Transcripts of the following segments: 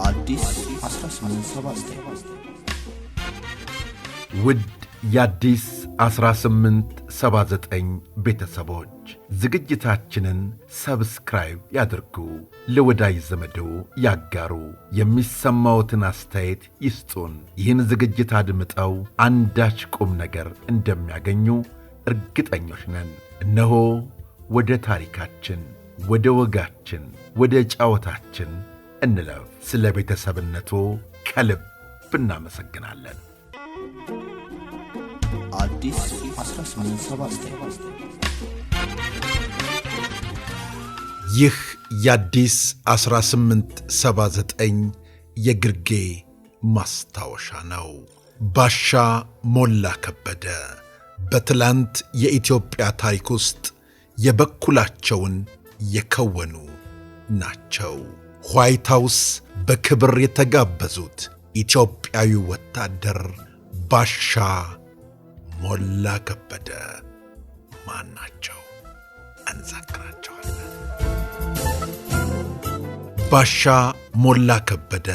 አዲስ 1879 ውድ የአዲስ 1879 ቤተሰቦች ዝግጅታችንን ሰብስክራይብ ያድርጉ፣ ለወዳጅ ዘመዶ ያጋሩ፣ የሚሰማዎትን አስተያየት ይስጡን። ይህን ዝግጅት አድምጠው አንዳች ቁም ነገር እንደሚያገኙ እርግጠኞች ነን። እነሆ ወደ ታሪካችን፣ ወደ ወጋችን፣ ወደ ጫወታችን እንለፍ። ስለ ቤተሰብነቱ ከልብ እናመሰግናለን። አዲስ 1879 ይህ የአዲስ 1879 የግርጌ ማስታወሻ ነው። ባሻ ሞላ ከበደ በትላንት የኢትዮጵያ ታሪክ ውስጥ የበኩላቸውን የከወኑ ናቸው። ዋይት ሃውስ በክብር የተጋበዙት ኢትዮጵያዊ ወታደር ባሻ ሞላ ከበደ ማን ናቸው? እንዘክራቸዋለን። ባሻ ሞላ ከበደ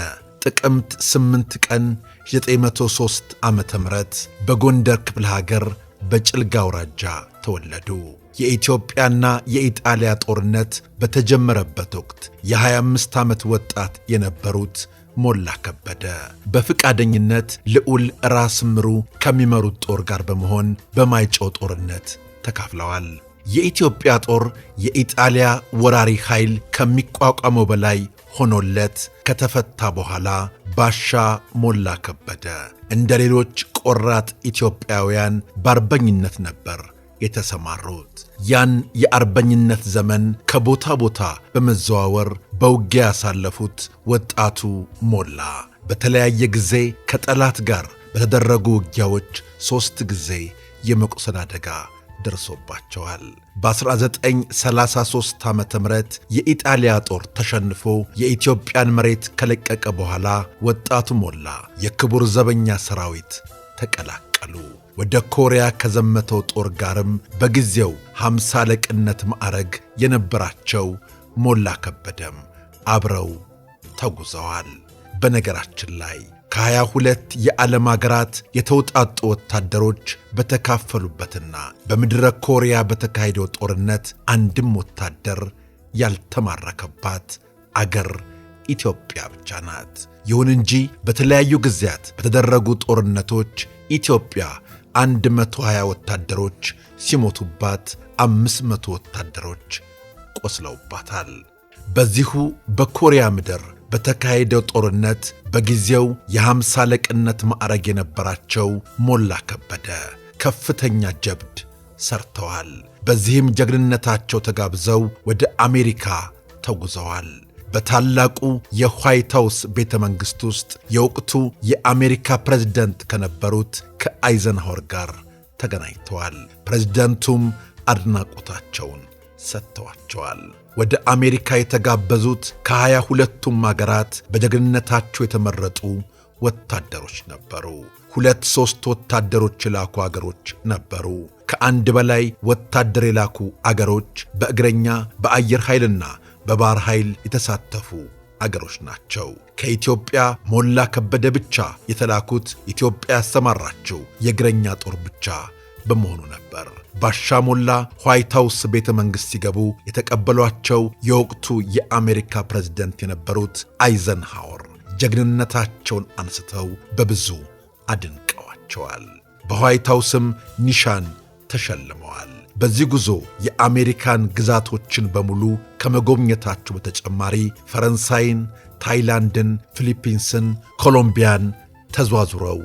ጥቅምት 8 ቀን 903 ዓመተ ምህረት በጎንደር ክፍለ ሀገር በጭልጋ አውራጃ ተወለዱ። የኢትዮጵያና የኢጣሊያ ጦርነት በተጀመረበት ወቅት የ25 ዓመት ወጣት የነበሩት ሞላ ከበደ በፍቃደኝነት ልዑል ራስ ምሩ ከሚመሩት ጦር ጋር በመሆን በማይጨው ጦርነት ተካፍለዋል። የኢትዮጵያ ጦር የኢጣሊያ ወራሪ ኃይል ከሚቋቋመው በላይ ሆኖለት ከተፈታ በኋላ ባሻ ሞላ ከበደ እንደ ሌሎች ቆራጥ ኢትዮጵያውያን በአርበኝነት ነበር የተሰማሩት። ያን የአርበኝነት ዘመን ከቦታ ቦታ በመዘዋወር በውጊያ ያሳለፉት ወጣቱ ሞላ በተለያየ ጊዜ ከጠላት ጋር በተደረጉ ውጊያዎች 3 ጊዜ የመቁሰል አደጋ ደርሶባቸዋል። በ1933 ዓ ም የኢጣሊያ ጦር ተሸንፎ የኢትዮጵያን መሬት ከለቀቀ በኋላ ወጣቱ ሞላ የክቡር ዘበኛ ሰራዊት ተቀላቀሉ። ወደ ኮሪያ ከዘመተው ጦር ጋርም በጊዜው 50 አለቅነት ማዕረግ የነበራቸው ሞላ ከበደም አብረው ተጉዘዋል። በነገራችን ላይ ከ22 የዓለም አገራት የተውጣጡ ወታደሮች በተካፈሉበትና በምድረ ኮሪያ በተካሄደው ጦርነት አንድም ወታደር ያልተማረከባት አገር ኢትዮጵያ ብቻ ናት። ይሁን እንጂ በተለያዩ ጊዜያት በተደረጉ ጦርነቶች ኢትዮጵያ 120 ወታደሮች ሲሞቱባት 500 ወታደሮች ቆስለውባታል። በዚሁ በኮሪያ ምድር በተካሄደው ጦርነት በጊዜው የ50 አለቅነት ማዕረግ የነበራቸው ሞላ ከበደ ከፍተኛ ጀብድ ሰርተዋል። በዚህም ጀግንነታቸው ተጋብዘው ወደ አሜሪካ ተጉዘዋል። በታላቁ የዋይት ሃውስ ቤተ መንግሥት ውስጥ የወቅቱ የአሜሪካ ፕሬዝደንት ከነበሩት ከአይዘንሃወር ጋር ተገናኝተዋል። ፕሬዝደንቱም አድናቆታቸውን ሰጥተዋቸዋል። ወደ አሜሪካ የተጋበዙት ከ22ቱም አገራት በጀግንነታቸው የተመረጡ ወታደሮች ነበሩ። 2-3 ወታደሮች የላኩ አገሮች ነበሩ። ከአንድ በላይ ወታደር የላኩ አገሮች በእግረኛ በአየር ኃይልና በባህር ኃይል የተሳተፉ አገሮች ናቸው። ከኢትዮጵያ ሞላ ከበደ ብቻ የተላኩት ኢትዮጵያ ያሰማራቸው የእግረኛ ጦር ብቻ በመሆኑ ነበር። ባሻ ሞላ ዋይት ሃውስ ቤተ መንግሥት ሲገቡ የተቀበሏቸው የወቅቱ የአሜሪካ ፕሬዝደንት የነበሩት አይዘንሃወር ጀግንነታቸውን አንስተው በብዙ አድንቀዋቸዋል። በዋይት ሃውስም ኒሻን ተሸልመዋል። በዚህ ጉዞ የአሜሪካን ግዛቶችን በሙሉ ከመጎብኘታቸው በተጨማሪ ፈረንሳይን፣ ታይላንድን፣ ፊሊፒንስን፣ ኮሎምቢያን ተዟዙረው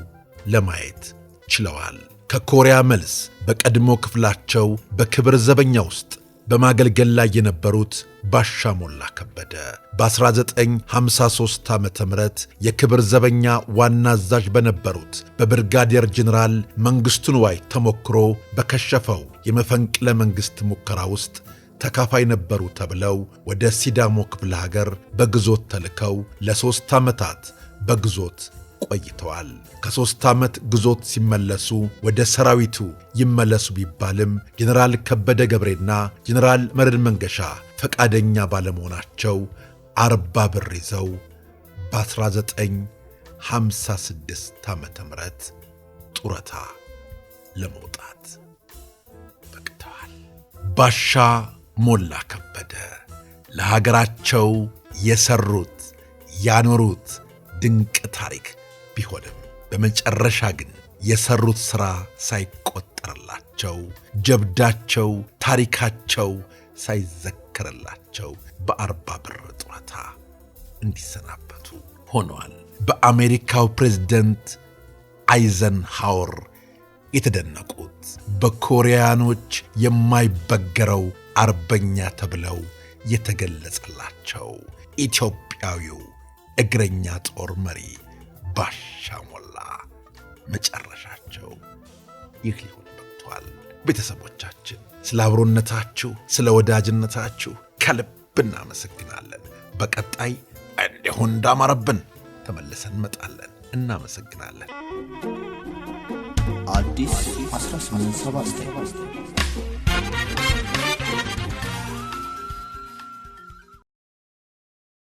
ለማየት ችለዋል። ከኮሪያ መልስ በቀድሞ ክፍላቸው በክብር ዘበኛ ውስጥ በማገልገል ላይ የነበሩት ባሻ ሞላ ከበደ በ1953 ዓመተ ምህረት የክብር ዘበኛ ዋና አዛዥ በነበሩት በብርጋዴር ጄኔራል መንግሥቱ ንዋይ ተሞክሮ በከሸፈው የመፈንቅለ መንግሥት ሙከራ ውስጥ ተካፋይ ነበሩ ተብለው ወደ ሲዳሞ ክፍለ ሀገር በግዞት ተልከው ለ3 ዓመታት በግዞት ቆይተዋል። ከ3 ዓመት ግዞት ሲመለሱ ወደ ሰራዊቱ ይመለሱ ቢባልም ጄኔራል ከበደ ገብሬና ጄኔራል መረድ መንገሻ ፈቃደኛ ባለመሆናቸው 40 ብር ይዘው በ1956 ዓመተ ምህረት ጡረታ ለመውጣት በቅተዋል። ባሻ ሞላ ከበደ ለሀገራቸው የሰሩት ያኖሩት ድንቅ ታሪክ ቢሆንም በመጨረሻ ግን የሰሩት ሥራ ሳይቆጠርላቸው ጀብዳቸው፣ ታሪካቸው ሳይዘከርላቸው በ40 ብር ጡረታ እንዲሰናበቱ ሆነዋል። በአሜሪካው ፕሬዝደንት አይዘንሃወር የተደነቁት በኮሪያኖች የማይበገረው አርበኛ ተብለው የተገለጸላቸው ኢትዮጵያዊው እግረኛ ጦር መሪ ባሻ ሞላ መጨረሻቸው ይህ ሊሆን በቅቷል። ቤተሰቦቻችን ስለ አብሮነታችሁ፣ ስለ ወዳጅነታችሁ ከልብ እናመሰግናለን። በቀጣይ እንዲሁ እንዳማረብን ተመልሰን እንመጣለን። እናመሰግናለን። አዲስ 1879